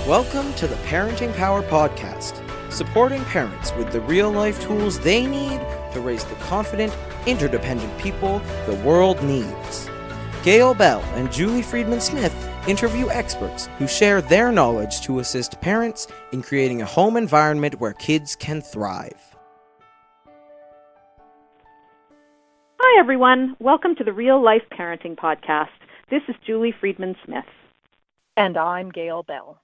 Welcome to the Parenting Power Podcast, supporting parents with the real-life tools they need to raise the confident, interdependent people the world needs. Gail Bell and Julie Friedman-Smith interview experts who share their knowledge to assist parents in creating a home environment where kids can thrive. Hi, everyone. Welcome to the Real Life Parenting Podcast. This is Julie Friedman-Smith. And I'm Gail Bell.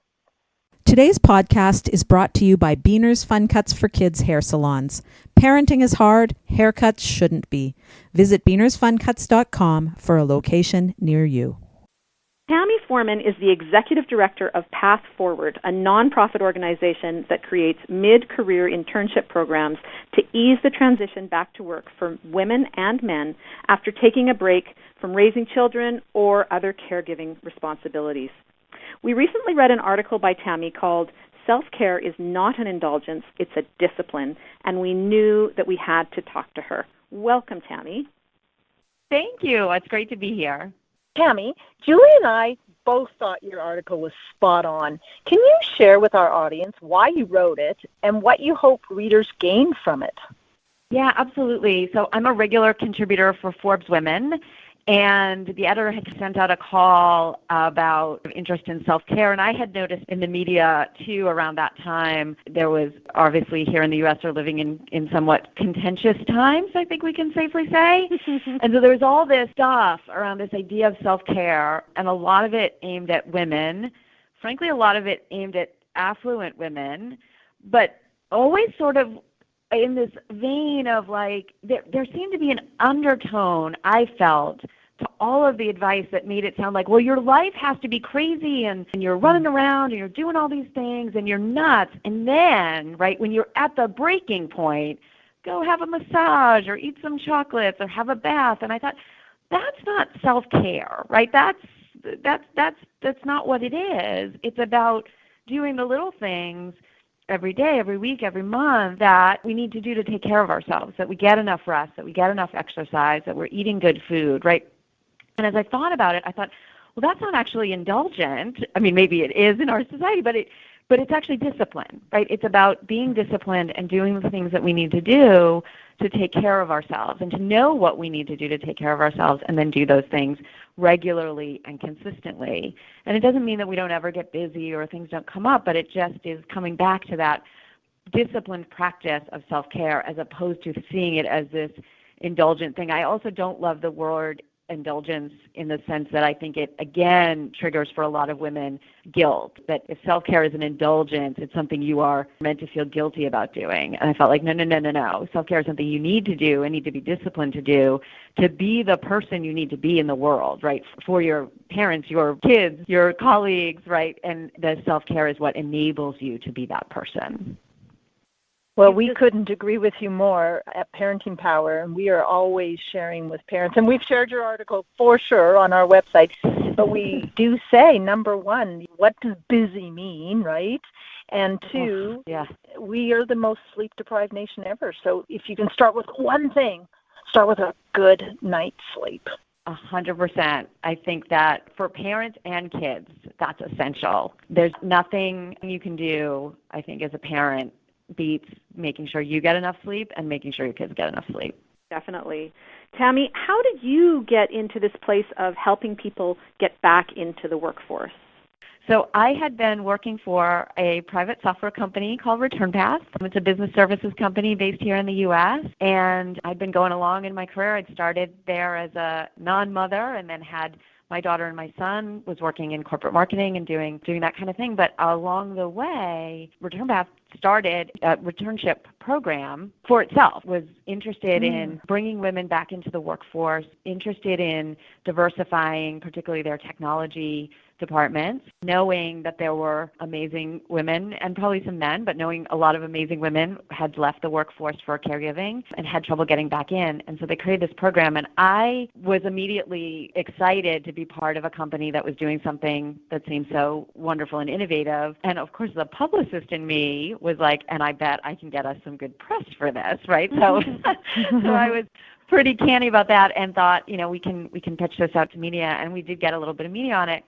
Today's podcast is brought to you by Beaner's Fun Cuts for Kids hair salons. Parenting is hard, haircuts shouldn't be. Visit beanersfuncuts.com for a location near you. Tami Forman is the Executive Director of Path Forward, a nonprofit organization that creates mid-career internship programs to ease the transition back to work for women and men after taking a break from raising children or other caregiving responsibilities. We recently read an article by Tami called "Self-Care is Not an Indulgence, It's a Discipline," and we knew that we had to talk to her. Welcome, Tami. Thank you. It's great to be here. Tami, Julie and I both thought your article was spot on. Can you share with our audience why you wrote it and what you hope readers gain from it? Yeah, absolutely. So I'm a regular contributor for Forbes Women, and the editor had sent out a call about interest in self-care, and I had noticed in the media, too, around that time, there was obviously here in the U.S. we're living in somewhat contentious times, I think we can safely say. And so there was all this stuff around this idea of self-care, and a lot of it aimed at women, frankly, a lot of it aimed at affluent women, but always sort of in this vein of like, there seemed to be an undertone, I felt, to all of the advice that made it sound like, well, your life has to be crazy and you're running around and you're doing all these things and you're nuts. And then, right, when you're at the breaking point, go have a massage or eat some chocolates or have a bath. And I thought, that's not self-care, right? That's not what it is. It's about doing the little things every day, every week, every month that we need to do to take care of ourselves, that we get enough rest, that we get enough exercise, that we're eating good food, right? And as I thought about it, I thought, well, that's not actually indulgent. I mean, maybe it is in our society, but it's actually discipline, right? It's about being disciplined and doing the things that we need to do to take care of ourselves and to know what we need to do to take care of ourselves and then do those things regularly and consistently. And it doesn't mean that we don't ever get busy or things don't come up, but it just is coming back to that disciplined practice of self-care as opposed to seeing it as this indulgent thing. I also don't love the word indulgence in the sense that I think it, again, triggers for a lot of women guilt, that if self-care is an indulgence, it's something you are meant to feel guilty about doing. And I felt like, no. Self-care is something you need to do and need to be disciplined to do to be the person you need to be in the world, right? For your parents, your kids, your colleagues, right? And the self-care is what enables you to be that person. Well, we couldn't agree with you more at Parenting Power, and we are always sharing with parents. And we've shared your article for sure on our website. But we do say, number one, what does busy mean, right? And two, we are the most sleep-deprived nation ever. So if you can start with one thing, start with a good night's sleep. 100%. I think that for parents and kids, that's essential. There's nothing you can do, I think, as a parent beats making sure you get enough sleep and making sure your kids get enough sleep. Definitely. Tami, how did you get into this place of helping people get back into the workforce? So I had been working for a private software company called ReturnPath. It's a business services company based here in the U.S., and I'd been going along in my career. I'd started there as a non-mother and then had my daughter and my son, was working in corporate marketing and doing that kind of thing. But along the way, ReturnPath started a returnship program for itself, was interested in bringing women back into the workforce, interested in diversifying, particularly their technology departments, knowing that there were amazing women and probably some men, but knowing a lot of amazing women had left the workforce for caregiving and had trouble getting back in. And so they created this program, and I was immediately excited to be part of a company that was doing something that seemed so wonderful and innovative. And of course, the publicist in me was like, and I bet I can get us some good press for this, right? So, so I was pretty canny about that and thought, we can pitch this out to media, and we did get a little bit of media on it.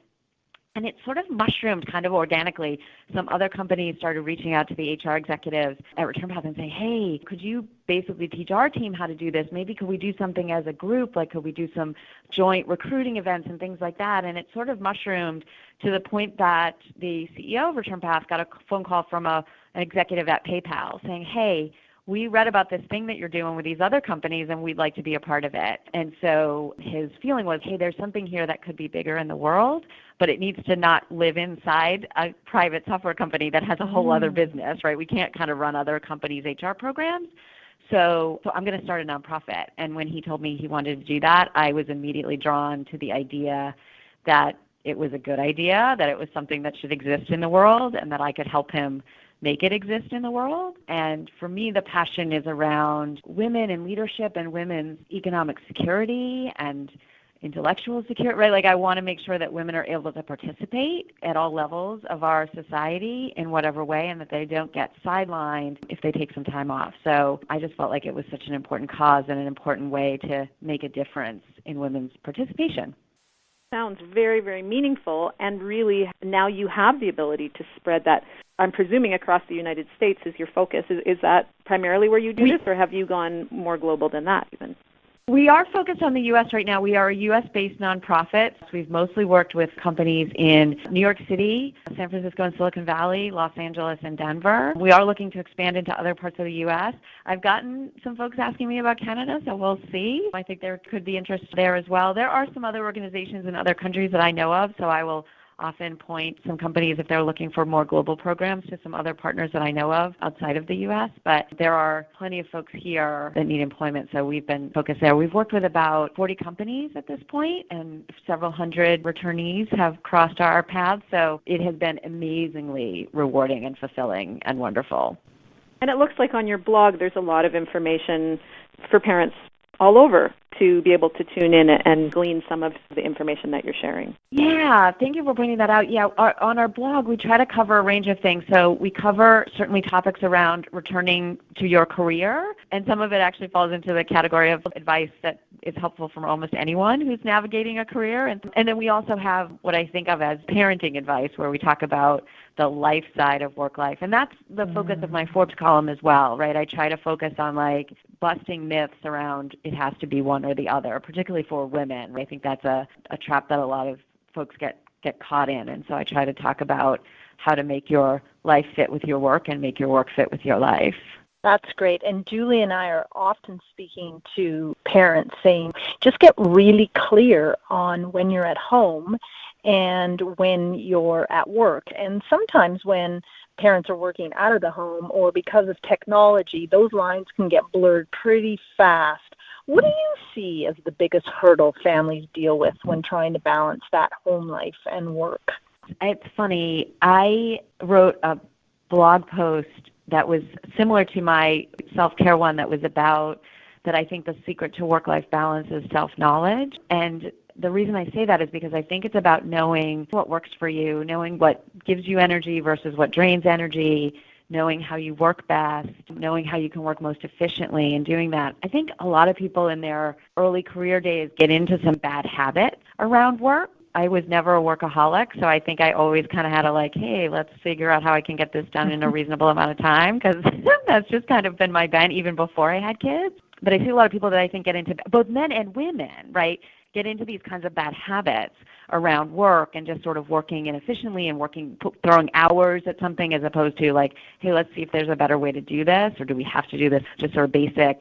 And it sort of mushroomed kind of organically. Some other companies started reaching out to the HR executives at Return Path and saying, hey, could you basically teach our team how to do this? Maybe could we do something as a group? Like could we do some joint recruiting events and things like that? And it sort of mushroomed to the point that the CEO of Return Path got a phone call from an executive at PayPal saying, hey, we read about this thing that you're doing with these other companies and we'd like to be a part of it. And so his feeling was, hey, there's something here that could be bigger in the world, but it needs to not live inside a private software company that has a whole other business, right? We can't kind of run other companies' HR programs. So I'm going to start a nonprofit. And when he told me he wanted to do that, I was immediately drawn to the idea that it was a good idea, that it was something that should exist in the world, and that I could help him make it exist in the world. And for me, the passion is around women and leadership and women's economic security and intellectual security, right? Like I want to make sure that women are able to participate at all levels of our society in whatever way, and that they don't get sidelined if they take some time off. So I just felt like it was such an important cause and an important way to make a difference in women's participation. Sounds very, very meaningful, and really now you have the ability to spread that. I'm presuming across the United States is your focus. Is that primarily where you do this, or have you gone more global than that even? We are focused on the U.S. right now. We are a U.S.-based nonprofit. We've mostly worked with companies in New York City, San Francisco and Silicon Valley, Los Angeles, and Denver. We are looking to expand into other parts of the U.S. I've gotten some folks asking me about Canada, so we'll see. I think there could be interest there as well. There are some other organizations in other countries that I know of, so I will often point some companies, if they're looking for more global programs, to some other partners that I know of outside of the U.S. But there are plenty of folks here that need employment, so we've been focused there. We've worked with about 40 companies at this point, and several hundred returnees have crossed our paths, so it has been amazingly rewarding and fulfilling and wonderful. And it looks like on your blog there's a lot of information for parents all over to be able to tune in and glean some of the information that you're sharing. Yeah, thank you for pointing that out. Yeah, on our blog, we try to cover a range of things. So we cover certainly topics around returning to your career, and some of it actually falls into the category of advice that is helpful for almost anyone who's navigating a career. And then we also have what I think of as parenting advice, where we talk about the life side of work life. And that's the focus of my Forbes column as well, right? I try to focus on like busting myths around it has to be one or the other, particularly for women. I think that's a trap that a lot of folks get caught in. And so I try to talk about how to make your life fit with your work and make your work fit with your life. That's great. And Julie and I are often speaking to parents saying, just get really clear on when you're at home and when you're at work. And sometimes when parents are working out of the home or because of technology, those lines can get blurred pretty fast. What do you see as the biggest hurdle families deal with when trying to balance that home life and work? It's funny. I wrote a blog post that was similar to my self-care one that was about that I think the secret to work-life balance is self-knowledge. And the reason I say that is because I think it's about knowing what works for you, knowing what gives you energy versus what drains energy, knowing how you work best, knowing how you can work most efficiently and doing that. I think a lot of people in their early career days get into some bad habits around work. I was never a workaholic, so I think I always kind of had a like, hey, let's figure out how I can get this done in a reasonable amount of time, because that's just kind of been my bent even before I had kids. But I see a lot of people that I think get into, both men and women, right, get into these kinds of bad habits around work and just sort of working inefficiently and throwing hours at something as opposed to like, hey, let's see if there's a better way to do this, or do we have to do this, just sort of basic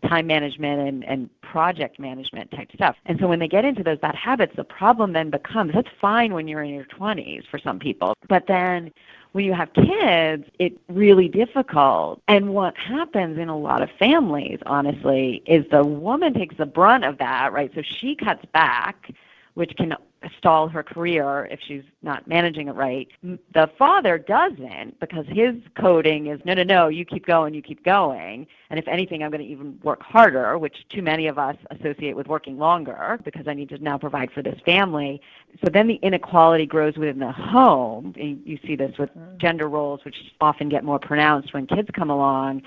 time management and project management type stuff. And so when they get into those bad habits, the problem then becomes, that's fine when you're in your 20s for some people, but then when you have kids, it's really difficult. And what happens in a lot of families, honestly, is the woman takes the brunt of that, right? So she cuts back, which can stall her career if she's not managing it right. The father doesn't, because his coding is, no, you keep going. And if anything, I'm going to even work harder, which too many of us associate with working longer because I need to now provide for this family. So then the inequality grows within the home. You see this with gender roles, which often get more pronounced when kids come along.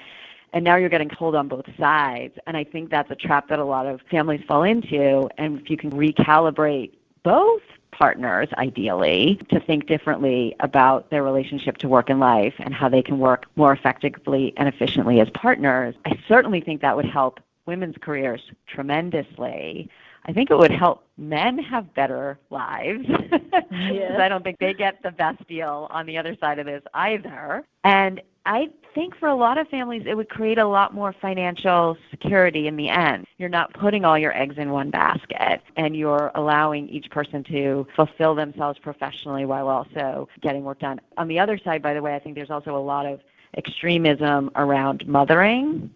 And now you're getting told on both sides. And I think that's a trap that a lot of families fall into. And if you can recalibrate both partners, ideally, to think differently about their relationship to work and life and how they can work more effectively and efficiently as partners. I certainly think that would help women's careers tremendously. I think it would help men have better lives. Because I don't think they get the best deal on the other side of this either. And I think for a lot of families, it would create a lot more financial security in the end. You're not putting all your eggs in one basket, and you're allowing each person to fulfill themselves professionally while also getting work done. On the other side, by the way, I think there's also a lot of extremism around mothering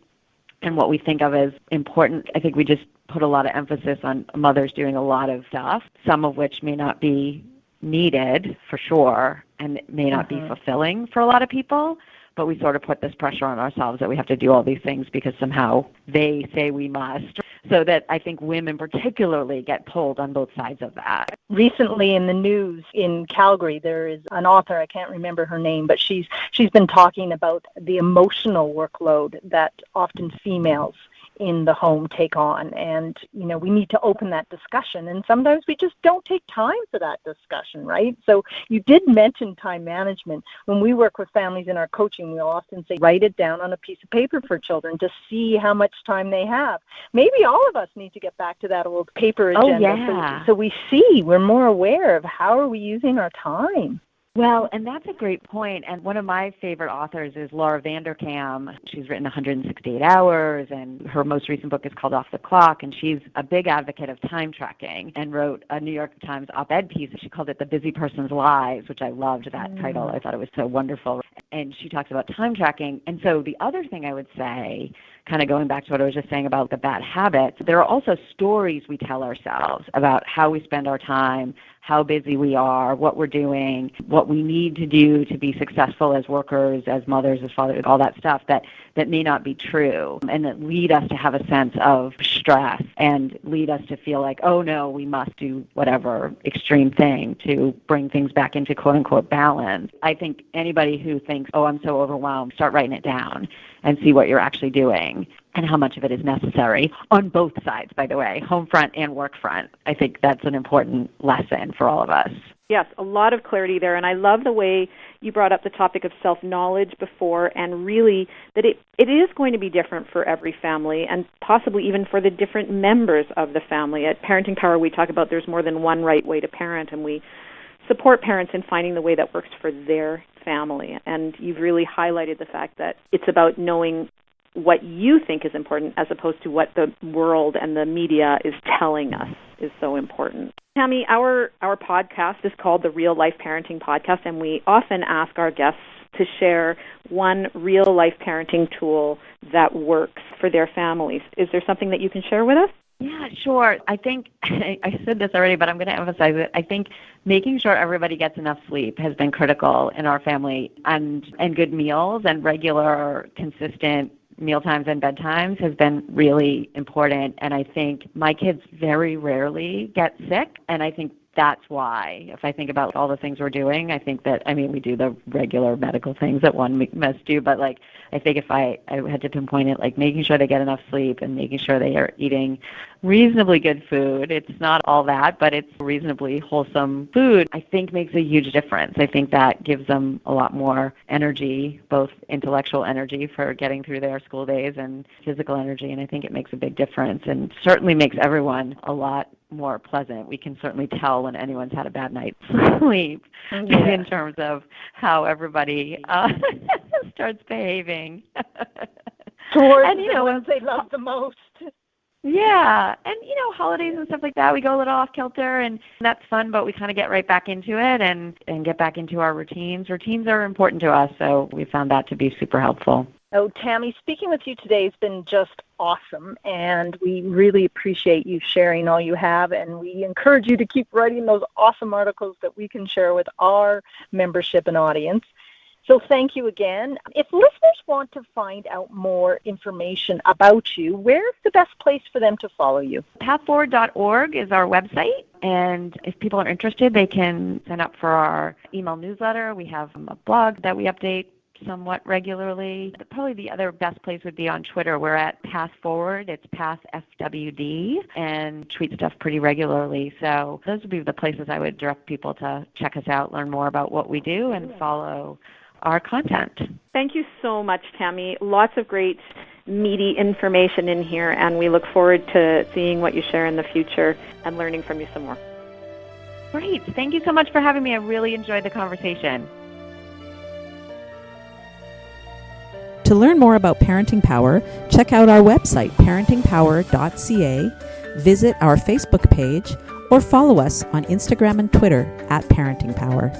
and what we think of as important. I think we just put a lot of emphasis on mothers doing a lot of stuff, some of which may not be needed for sure and may not be fulfilling for a lot of people. But we sort of put this pressure on ourselves that we have to do all these things because somehow they say we must. So that I think women particularly get pulled on both sides of that. Recently in the news in Calgary, there is an author, I can't remember her name, but she's been talking about the emotional workload that often females in the home take on. And, we need to open that discussion. And sometimes we just don't take time for that discussion, right? So you did mention time management. When we work with families in our coaching, we'll often say, write it down on a piece of paper for children to see how much time they have. Maybe all of us need to get back to that old paper agenda. So we see, we're more aware of how are we using our time. Well, and that's a great point. And one of my favorite authors is Laura Vanderkam. She's written 168 Hours, and her most recent book is called Off the Clock, and she's a big advocate of time tracking and wrote a New York Times op-ed piece. She called it The Busy Person's Lives, which I loved that title. I thought it was so wonderful. And she talks about time tracking. And so the other thing I would say, kind of going back to what I was just saying about the bad habits, there are also stories we tell ourselves about how we spend our time, how busy we are, what we're doing, what we need to do to be successful as workers, as mothers, as fathers, all that stuff that may not be true and that lead us to have a sense of stress and lead us to feel like, oh no, we must do whatever extreme thing to bring things back into quote-unquote balance. I think anybody who thinks, oh, I'm so overwhelmed, start writing it down and see what you're actually doing and how much of it is necessary on both sides, by the way, home front and work front. I think that's an important lesson for all of us. Yes, a lot of clarity there, and I love the way you brought up the topic of self-knowledge before, and really that it is going to be different for every family and possibly even for the different members of the family. At Parenting Power, we talk about there's more than one right way to parent, and we support parents in finding the way that works for their family. And you've really highlighted the fact that it's about knowing what you think is important as opposed to what the world and the media is telling us is so important. Tami, our podcast is called the Real Life Parenting Podcast, and we often ask our guests to share one real life parenting tool that works for their families. Is there something that you can share with us? Yeah, sure. I think I said this already, but I'm going to emphasize it. I think making sure everybody gets enough sleep has been critical in our family, and good meals and regular, consistent mealtimes and bedtimes has been really important. And I think my kids very rarely get sick, and I think that's why, if I think about all the things we're doing, I think that, we do the regular medical things that one must do, but I think if I had to pinpoint it, making sure they get enough sleep and making sure they are eating reasonably good food. It's not all that, but it's reasonably wholesome food, I think makes a huge difference. I think that gives them a lot more energy, both intellectual energy for getting through their school days and physical energy, and I think it makes a big difference and certainly makes everyone a lot more pleasant. We can certainly tell when anyone's had a bad night's sleep in terms of how everybody starts behaving. Towards the ones they love the most. Yeah, and holidays and stuff like that, we go a little off kilter, and that's fun, but we kind of get right back into it and get back into our routines. Routines are important to us, so we found that to be super helpful. Oh, Tami, speaking with you today has been just awesome, and we really appreciate you sharing all you have, and we encourage you to keep writing those awesome articles that we can share with our membership and audience. So thank you again. If listeners want to find out more information about you, where's the best place for them to follow you? Pathforward.org is our website, and if people are interested, they can sign up for our email newsletter. We have a blog that we update somewhat regularly. Probably the other best place would be on Twitter. We're at Path Forward. It's Path FWD, and tweet stuff pretty regularly. So those would be the places I would direct people to check us out, learn more about what we do, and follow our content. Thank you so much, Tami. Lots of great meaty information in here, and we look forward to seeing what you share in the future and learning from you some more. Great. Thank you so much for having me. I really enjoyed the conversation. To learn more about Parenting Power, check out our website, parentingpower.ca, visit our Facebook page, or follow us on Instagram and Twitter at Parenting Power.